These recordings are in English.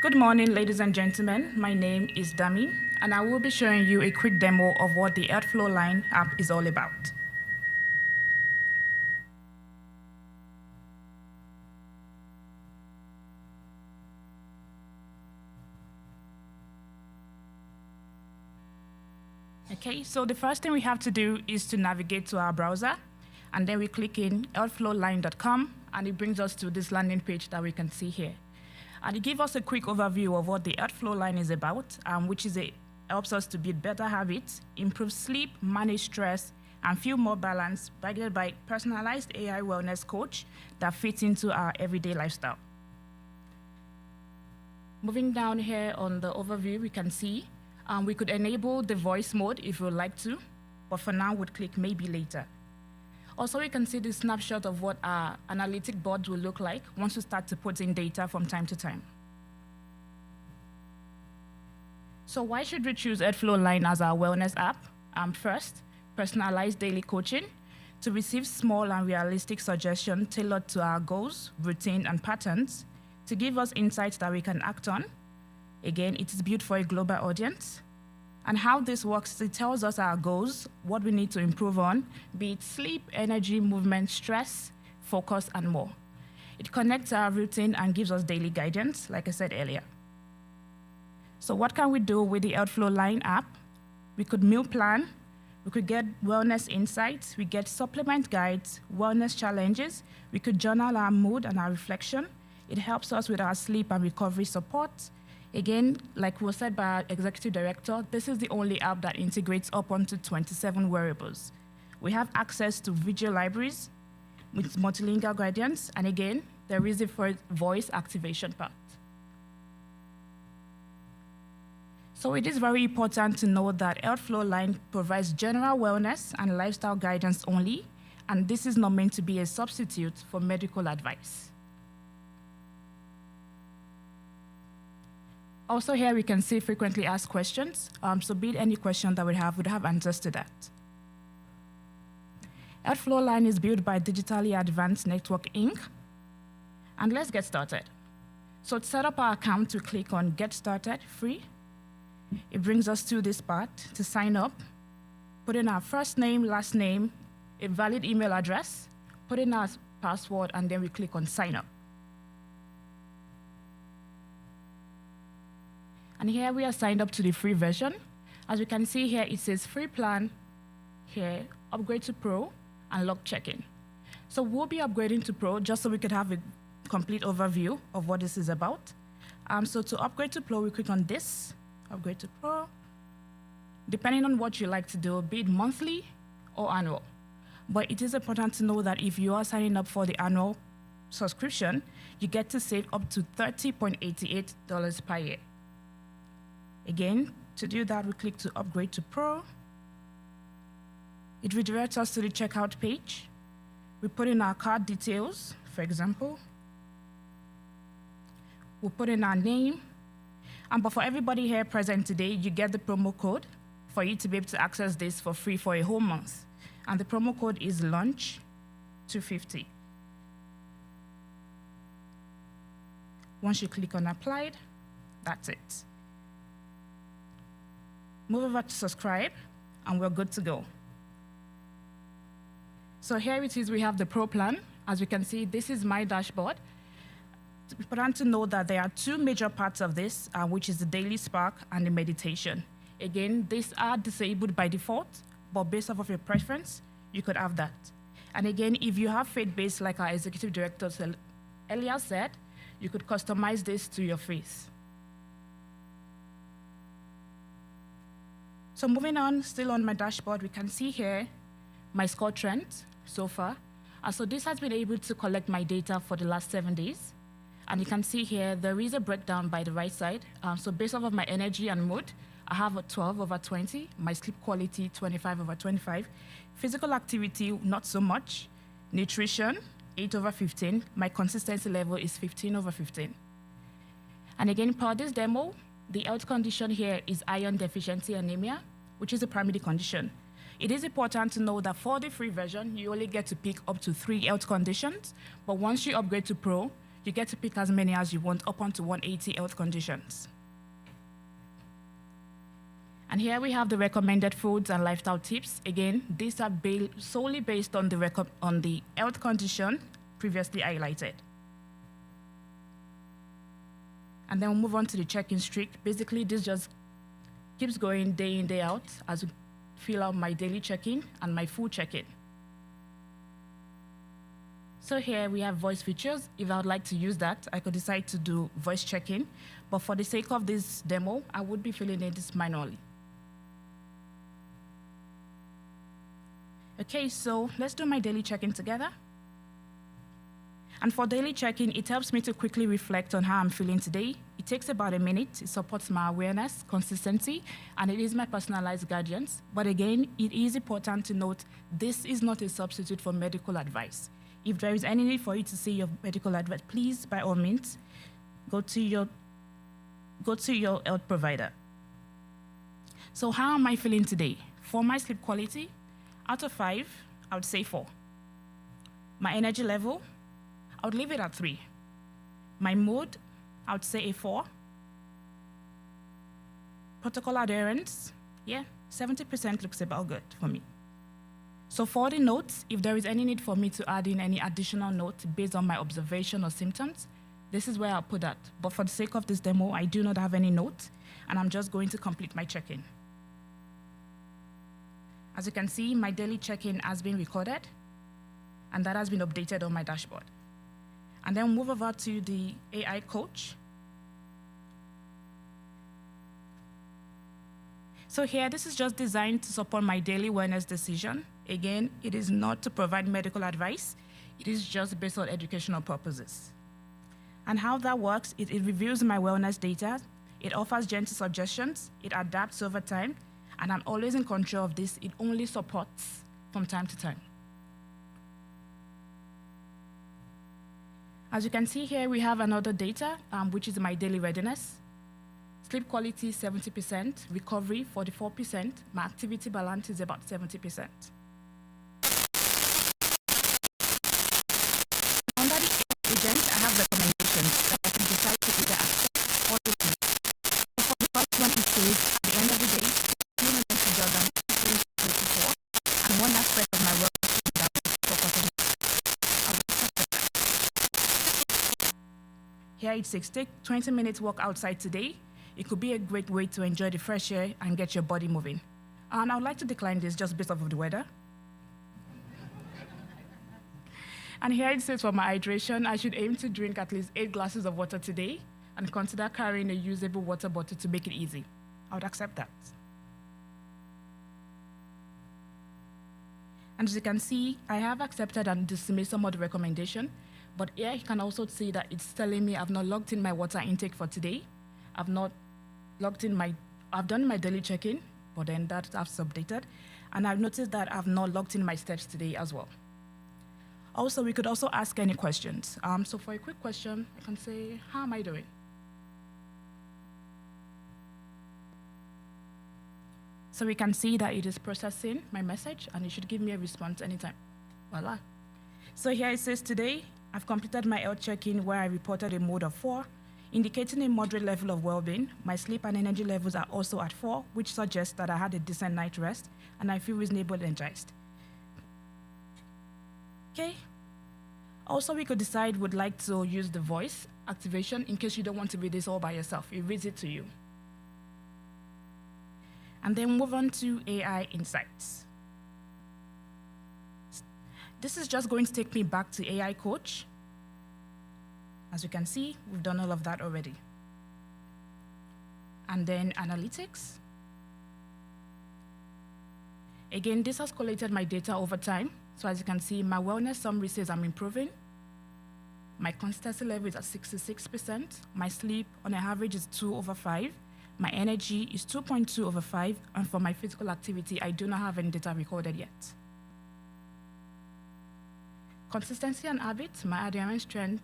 Good morning, ladies and gentlemen. My name is Dami, and I will be showing you a quick demo of what the HealthFlowLine app is all about. Okay, so the first thing we have to do is to navigate to our browser, and then we click in healthflowline.com, and it brings us to this landing page that we can see here. And it gives us a quick overview of what the HealthFlowLine is about, which helps us to build better habits, improve sleep, manage stress, and feel more balanced, guided by personalized AI wellness coach that fits into our everyday lifestyle. Moving down here on the overview, we can see we could enable the voice mode if we would like to, but for now, we'd click maybe later. Also, we can see the snapshot of what our analytic board will look like once we start to put in data from time to time. So why should we choose HealthFlowLine as our wellness app? First, personalized daily coaching to receive small and realistic suggestions tailored to our goals, routine, and patterns to give us insights that we can act on. Again, it is built for a global audience. And how this works, it tells us our goals, what we need to improve on, be it sleep, energy, movement, stress, focus, and more. It connects our routine and gives us daily guidance, like I said earlier. So what can we do with the HealthFlowLine app? We could meal plan, we could get wellness insights, we get supplement guides, wellness challenges, we could journal our mood and our reflection. It helps us with our sleep and recovery support. Again, like was said by our executive director, this is the only app that integrates up onto 27 wearables. We have access to video libraries with multilingual guidance, and again, there is a voice activation part. So it is very important to know that HealthFlowLine provides general wellness and lifestyle guidance only, and this is not meant to be a substitute for medical advice. Also here we can see frequently asked questions, so be it any question that we'd have answers to that. HealthFlowLine is built by Digitally Advanced Network Inc. And let's get started. So to set up our account, we click on Get Started, free. It brings us to this part to sign up, put in our first name, last name, a valid email address, put in our password, and then we click on Sign Up. And here we are signed up to the free version. As we can see here, it says free plan, here, upgrade to Pro, and log check-in. So we'll be upgrading to Pro just so we could have a complete overview of what this is about. So to upgrade to Pro, we click on this, upgrade to Pro. Depending on what you like to do, be it monthly or annual. But it is important to know that if you are signing up for the annual subscription, you get to save up to $30.88 per year. Again, to do that, we click to upgrade to Pro. It redirects us to the checkout page. We put in our card details, for example. We'll put in our name. But for everybody here present today, you get the promo code for you to be able to access this for free for a whole month. And the promo code is LUNCH250. Once you click on Applied, that's it. Move over to subscribe, and we're good to go. So here it is, we have the Pro plan. As we can see, this is my dashboard. It's important to know that there are two major parts of this, which is the Daily Spark and the meditation. Again, these are disabled by default, but based off of your preference, you could have that. And again, if you have faith-based, like our executive director earlier said, you could customize this to your face. So moving on, still on my dashboard, we can see here my score trend so far. So this has been able to collect my data for the last 7 days. And you can see here, there is a breakdown by the right side. So based off of my energy and mood, I have a 12 over 20, my sleep quality, 25 over 25. Physical activity, not so much. Nutrition, 8 over 15. My consistency level is 15 over 15. And again, per this demo, the health condition here is iron deficiency anemia, which is a primary condition. It is important to know that for the free version, you only get to pick up to 3 health conditions, but once you upgrade to Pro, You get to pick as many as you want, up onto 180 health conditions. And here we have the recommended foods and lifestyle tips. Again, these are solely based on the health condition previously highlighted. And then we'll move on to the check-in streak. Basically, this just keeps going day in, day out as we fill out my daily check-in and my full check-in. So here we have voice features. If I would like to use that, I could decide to do voice check-in. But for the sake of this demo, I would be filling in this manually. Okay, so let's do my daily check-in together. And for daily check-in, it helps me to quickly reflect on how I'm feeling today. It takes about a minute. It supports my awareness, consistency, and it is my personalized guidance. But again, it is important to note this is not a substitute for medical advice. If there is any need for you to see your medical advice, please, by all means, go to your health provider. So how am I feeling today? For my sleep quality, out of 5, I would say 4. My energy level, I would leave it at 3. My mood, I would say a 4. Protocol adherence, yeah, 70% looks about good for me. So for the notes, if there is any need for me to add in any additional notes based on my observation or symptoms, this is where I'll put that. But for the sake of this demo, I do not have any notes, and I'm just going to complete my check-in. As you can see, my daily check-in has been recorded, and that has been updated on my dashboard. And then move over to the AI coach. So here, this is just designed to support my daily wellness decision. Again, it is not to provide medical advice. It is just based on educational purposes. And how that works, it reviews my wellness data. It offers gentle suggestions. It adapts over time. And I'm always in control of this. It only supports from time to time. As you can see here, we have another data, which is my daily readiness. Sleep quality, 70%. Recovery, 44%. My activity balance is about 70%. Under the agent, I have recommendations that I can decide to either accept or dismiss. So for the first one, it says, at the end of the day, 2 minutes to jog down 3:24, and one aspect of my work is that focus on. I'll accept that. Here it says, take 20 minutes walk outside today. It could be a great way to enjoy the fresh air and get your body moving. And I would like to decline this just based off of the weather. And here it says for my hydration, I should aim to drink at least 8 glasses of water today and consider carrying a usable water bottle to make it easy. I would accept that. And as you can see, I have accepted and dismissed some of the recommendation, but here you can also see that it's telling me I've not logged in my water intake for today. I've not logged in I've done my daily check-in, but then that's updated. And I've noticed that I've not logged in my steps today as well. Also, we could also ask any questions. So for a quick question, I can say, how am I doing? So we can see that it is processing my message, and it should give me a response anytime. Voila. So here it says today, I've completed my health check-in where I reported a mood of 4, indicating a moderate level of well-being. My sleep and energy levels are also at 4, which suggests that I had a decent night rest, and I feel reasonably energized. Okay. Also, we could decide we'd like to use the voice activation in case you don't want to read this all by yourself. It reads it to you. And then move on to AI insights. This is just going to take me back to AI coach. As you can see, we've done all of that already. And then analytics. Again, this has collated my data over time. So as you can see, my wellness summary says I'm improving. My consistency level is at 66%. My sleep on an average is 2/5. My energy is 2.2/5. And for my physical activity, I do not have any data recorded yet. Consistency and habits, my adherence trend,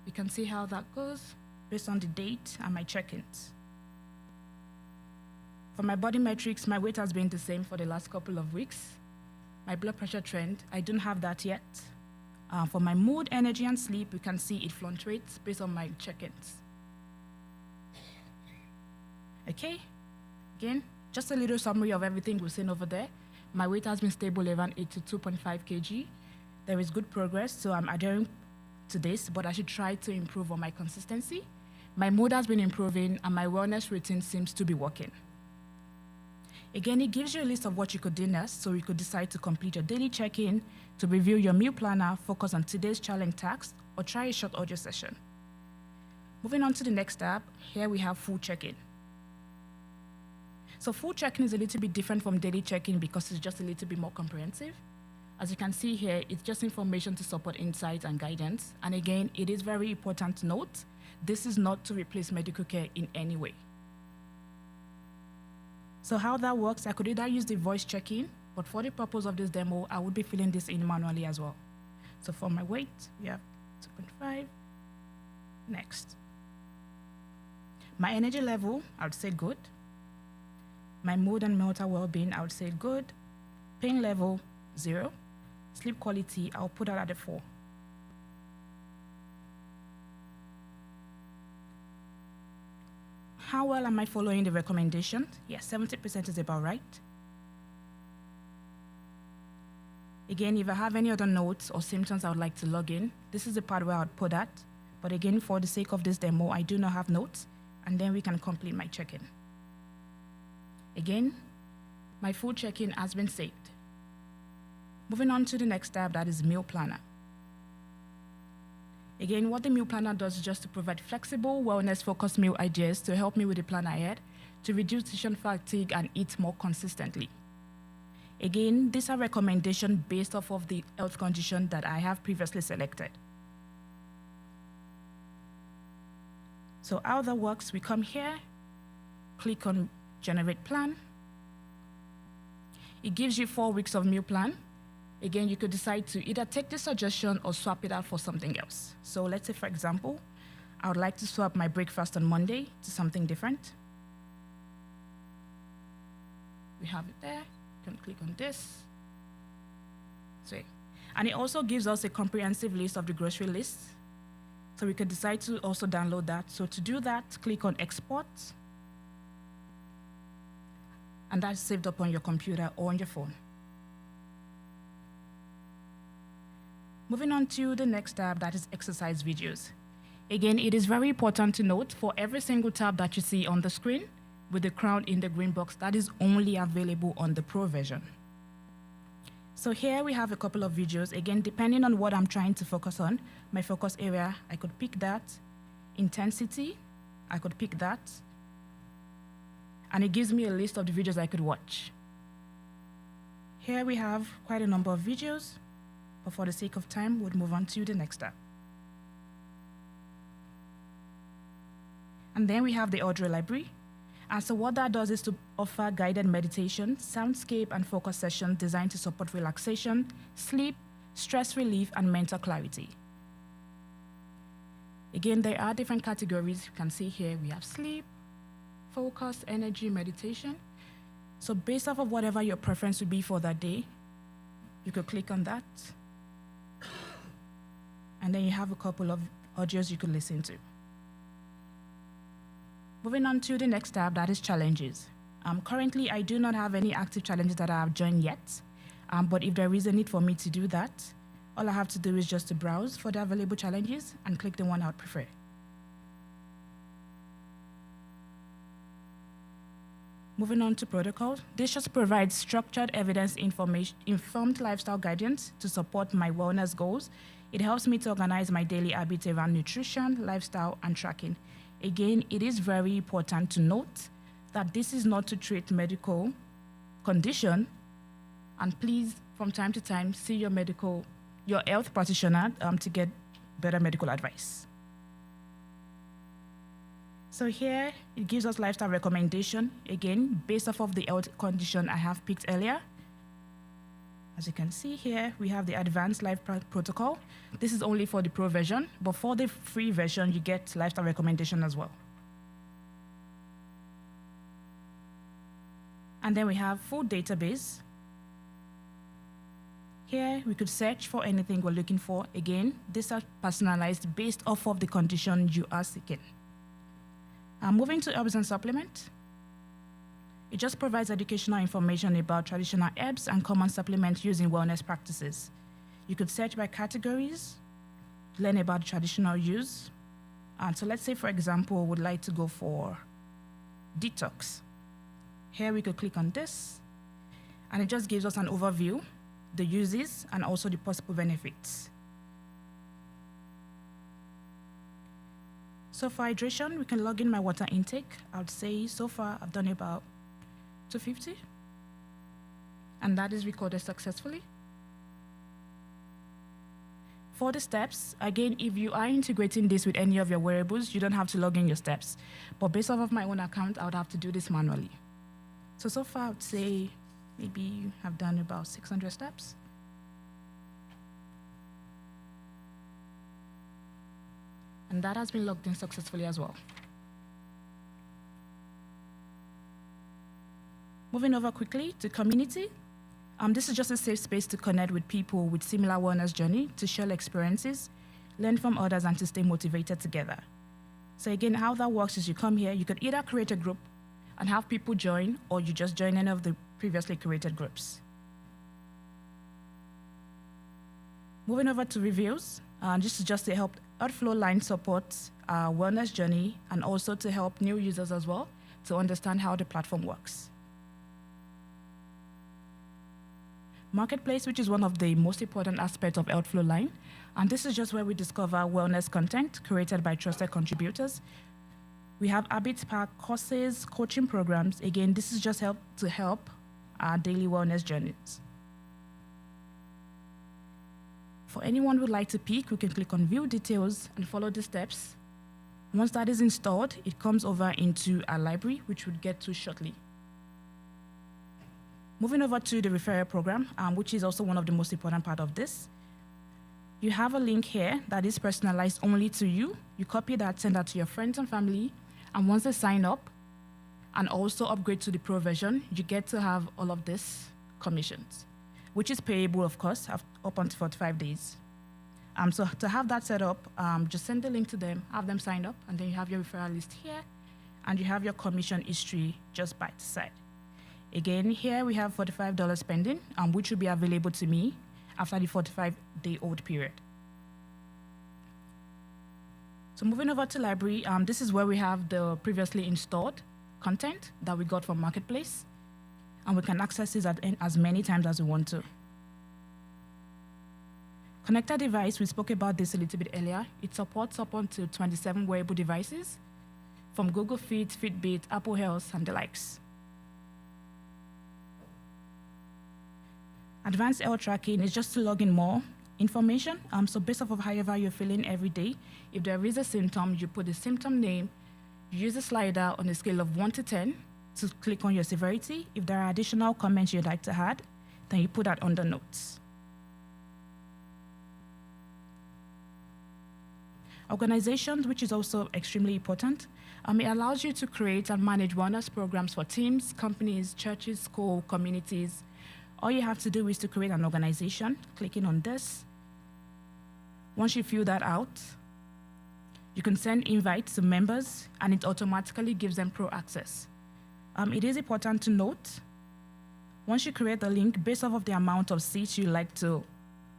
you can see how that goes based on the date and my check-ins. For my body metrics, my weight has been the same for the last couple of weeks. My blood pressure trend, I don't have that yet. For my mood, energy, and sleep, you can see it fluctuates based on my check-ins. Okay, again, just a little summary of everything we've seen over there. My weight has been stable around 82.5 kg. There is good progress, so I'm adhering to this, but I should try to improve on my consistency. My mood has been improving, and my wellness routine seems to be working. Again, it gives you a list of what you could do next, so you could decide to complete your daily check-in, to review your meal planner, focus on today's challenge tasks, or try a short audio session. Moving on to the next tab, here we have full check-in. So full check-in is a little bit different from daily check-in because it's just a little bit more comprehensive. As you can see here, it's just information to support insights and guidance. And again, it is very important to note, this is not to replace medical care in any way. So how that works, I could either use the voice check-in, but for the purpose of this demo, I would be filling this in manually as well. So for my weight, we have 2.5. Next. My energy level, I would say good. My mood and mental well-being, I would say good. Pain level, 0. Sleep quality, I'll put that at a 4. How well am I following the recommendation? Yes, 70% is about right. Again, if I have any other notes or symptoms I would like to log in, this is the part where I would put that. But again, for the sake of this demo, I do not have notes, and then we can complete my check-in. Again, my full check-in has been saved. Moving on to the next tab, that is meal planner. Again, what the meal planner does is just to provide flexible, wellness-focused meal ideas to help me with the plan ahead, to reduce decision fatigue and eat more consistently. Again, these are recommendations based off of the health condition that I have previously selected. So how that works, we come here, click on Generate Plan. It gives you 4 weeks of meal plan. Again, you could decide to either take this suggestion or swap it out for something else. So let's say, for example, I would like to swap my breakfast on Monday to something different. We have it there. You can click on this. And it also gives us a comprehensive list of the grocery list. So we could decide to also download that. So to do that, click on Export. And that's saved up on your computer or on your phone. Moving on to the next tab, that is exercise videos. Again, it is very important to note for every single tab that you see on the screen with the crown in the green box, that is only available on the Pro version. So here we have a couple of videos. Again, depending on what I'm trying to focus on, my focus area, I could pick that. Intensity, I could pick that. And it gives me a list of the videos I could watch. Here we have quite a number of videos. But for the sake of time, we'll move on to the next tab. And then we have the audio library. And so what that does is to offer guided meditation, soundscape, and focus sessions designed to support relaxation, sleep, stress relief, and mental clarity. Again, there are different categories. You can see here we have sleep, focus, energy, meditation. So based off of whatever your preference would be for that day, you could click on that. And then you have a couple of audios you could listen to. Moving on to the next tab, that is challenges. Currently, I do not have any active challenges that I have joined yet, but if there is a need for me to do that, all I have to do is just to browse for the available challenges and click the one I would prefer. Moving on to protocols, this just provides structured evidence informed lifestyle guidance to support my wellness goals. It helps me to organize my daily habits around nutrition, lifestyle, and tracking. Again, it is very important to note that this is not to treat medical condition, and please, from time to time, see your health practitioner to get better medical advice. So here, it gives us lifestyle recommendation, again, based off of the health condition I have picked earlier. As you can see here, we have the advanced life protocol. This is only for the Pro version, but for the free version, you get lifestyle recommendation as well. And then we have full database. Here, we could search for anything we're looking for. Again, these are personalized based off of the condition you are seeking. Moving to herbs and supplement. It just provides educational information about traditional herbs and common supplements used in wellness practices. You could search by categories, learn about traditional use. So let's say, for example, we would like to go for detox. Here we could click on this, and it just gives us an overview, the uses, and also the possible benefits. So for hydration, we can log in my water intake. I would say so far I've done about 250, and that is recorded successfully. For the steps, again, if you are integrating this with any of your wearables, you don't have to log in your steps. But based off of my own account, I would have to do this manually. So far, I would say maybe I've done about 600 steps. And that has been logged in successfully as well. Moving over quickly to community. This is just a safe space to connect with people with similar wellness journey, to share experiences, learn from others, and to stay motivated together. So again, how that works is you come here, you could either create a group and have people join, or you just join any of the previously created groups. Moving over to reviews. This is just to help HealthFlowLine support our wellness journey, and also to help new users as well to understand how the platform works. Marketplace, which is one of the most important aspects of HealthFlowLine, and this is just where we discover wellness content created by trusted contributors. We have habit pack, courses, coaching programs. Again, this is just to help our daily wellness journeys. For anyone who would like to peek, we can click on View Details and follow the steps. Once that is installed, it comes over into our library, which we'll get to shortly. Moving over to the referral program, which is also one of the most important part of this. You have a link here that is personalized only to you. You copy that, send that to your friends and family, and once they sign up and also upgrade to the pro version, you get to have all of this commissions, which is payable, of course, up until 45 days. So to have that set up, just send the link to them, have them sign up, and then you have your referral list here, and you have your commission history just by the side. Again, here we have $45 spending, which will be available to me after the 45-day-old period. So moving over to library, this is where we have the previously installed content that we got from Marketplace, and we can access it as many times as we want to. Connected device, we spoke about this a little bit earlier. It supports up until 27 wearable devices from Google Fit, Fitbit, Apple Health, and the likes. Advanced health tracking is just to log in more information. So based off of however you're feeling every day, if there is a symptom, you put the symptom name, you use a slider on a scale of 1 to 10 to click on your severity. If there are additional comments you'd like to add, then you put that under notes. Organizations, which is also extremely important. It allows you to create and manage wellness programs for teams, companies, churches, schools, communities. All you have to do is to create an organization, clicking on this. Once you fill that out, you can send invites to members, and it automatically gives them pro access. It is important to note, once you create the link, based off of the amount of seats you like to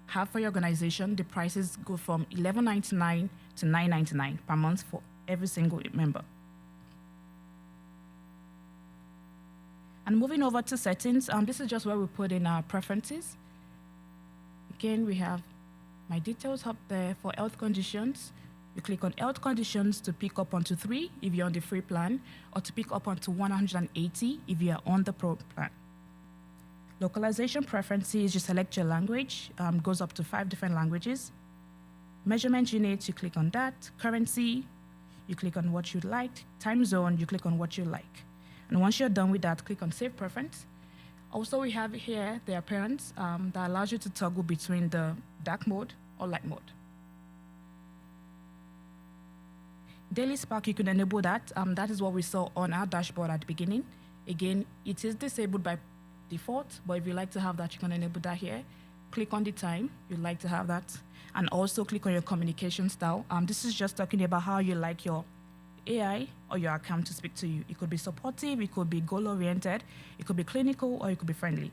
have for your organization, the prices go from $11.99 to $9.99 per month for every single member. And moving over to settings, this is just where we put in our preferences. Again, we have my details up there for health conditions. You click on health conditions to pick up onto 3 if you're on the free plan, or to pick up onto 180 if you're on the pro plan. Localization preferences, you select your language, goes up to 5 different languages. Measurement units, you click on that. Currency, you click on what you'd like. Time zone, you click on what you like. And once you're done with that, click on Save Preference. Also, we have here the appearance that allows you to toggle between the dark mode or light mode. Daily Spark, you can enable that. That is what we saw on our dashboard at the beginning. Again, it is disabled by default, but if you like to have that, you can enable that here. click on the time you'd like to have that, and also click on your communication style. This is just talking about how you like your AI or your account to speak to you. It could be supportive, it could be goal-oriented, it could be clinical, or it could be friendly.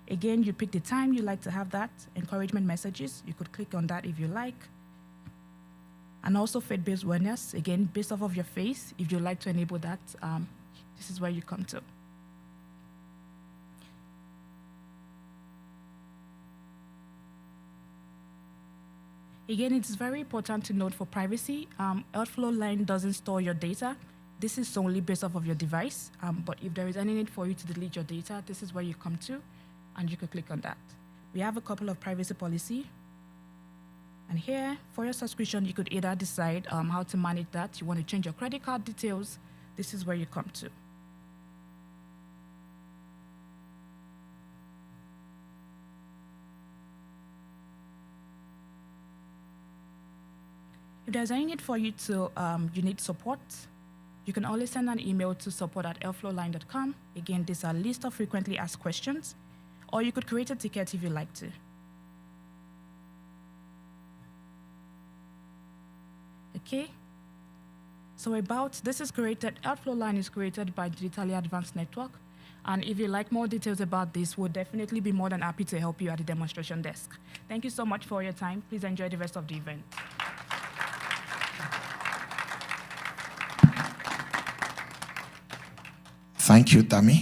Again, you pick the time you like to have that. Encouragement messages, you could click on that if you like. And also faith-based awareness, again, based off of your faith, if you like to enable that, this is where you come to. Again, it's very important to note for privacy, HealthFlowLine doesn't store your data. This is solely based off of your device, but if there is any need for you to delete your data, this is where you come to, and you can click on that. We have a couple of privacy policy. And here, for your subscription, you could either decide how to manage that. You want to change your credit card details. This is where you come to. If there's any need for you to, you need support, you can always send an email to support@healthflowline.com. Again, these are a list of frequently asked questions, or you could create a ticket if you like to. Okay, so this is created, HealthFlowLine is created by Digitally Advanced Network. And if you like more details about this, we'll definitely be more than happy to help you at the demonstration desk. Thank you so much for your time. Please enjoy the rest of the event. Thank you, Tammy.